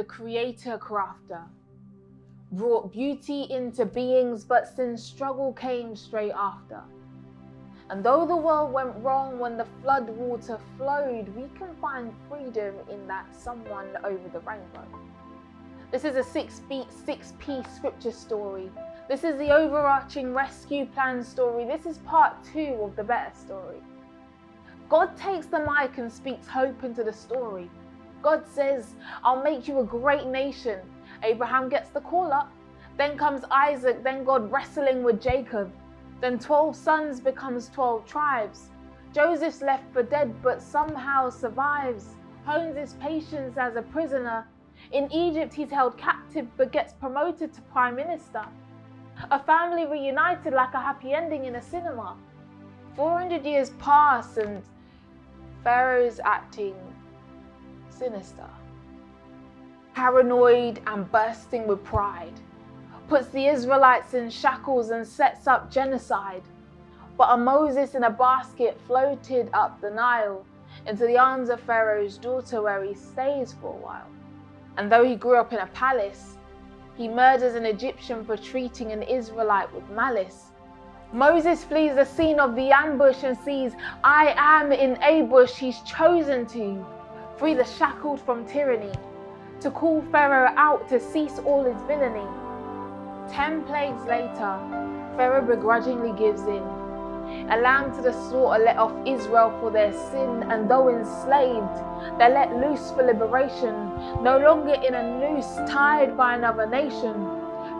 the creator crafter, brought beauty into beings, but sin's struggle came straight after. And though the world went wrong when the flood water flowed, we can find freedom in that someone over the rainbow. This is a six-piece scripture story. This is the overarching rescue plan story. This is part 2 of the better story. God takes the mic and speaks hope into the story. God says, I'll make you a great nation. Abraham gets the call up. Then comes Isaac, then God wrestling with Jacob. Then 12 sons becomes 12 tribes. Joseph's left for dead but somehow survives. Hones his patience as a prisoner. In Egypt he's held captive but gets promoted to prime minister. A family reunited like a happy ending in a cinema. 400 years pass and Pharaoh's acting sinister. Paranoid and bursting with pride. Puts the Israelites in shackles and sets up genocide. But a Moses in a basket floated up the Nile into the arms of Pharaoh's daughter, where he stays for a while. And though he grew up in a palace, he murders an Egyptian for treating an Israelite with malice. Moses flees the scene of the ambush and sees, I am in ambush. He's chosen to free the shackled from tyranny, to call Pharaoh out to cease all his villainy. 10 plagues later, Pharaoh begrudgingly gives in. A lamb to the slaughter let off Israel for their sin, and though enslaved, they're let loose for liberation, no longer in a noose tied by another nation.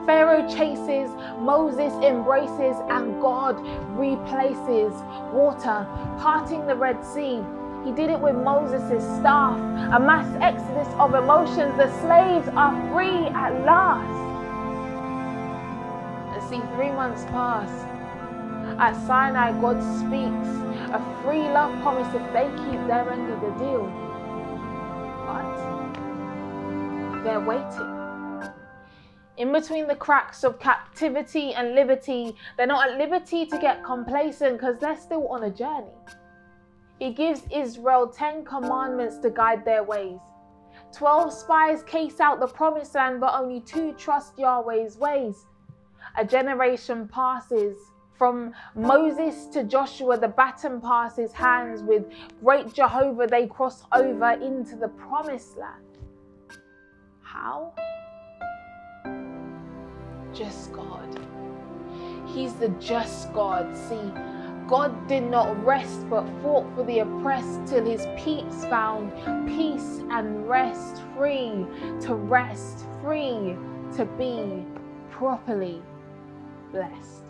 Pharaoh chases, Moses embraces, and God replaces water, parting the Red Sea. He did it with Moses' staff, a mass exodus of emotions. The slaves are free at last. And see, 3 months pass. At Sinai, God speaks a free love promise if they keep their end of the deal. But they're waiting. In between the cracks of captivity and liberty, they're not at liberty to get complacent because they're still on a journey. He gives Israel 10 commandments to guide their ways. 12 spies case out the promised land, but only 2 trust Yahweh's ways. A generation passes. From Moses to Joshua, the baton passes hands. With great Jehovah, they cross over into the promised land. How? Just God. He's the just God. See, God did not rest but fought for the oppressed till his peeps found peace and rest, free to rest, free to be properly blessed.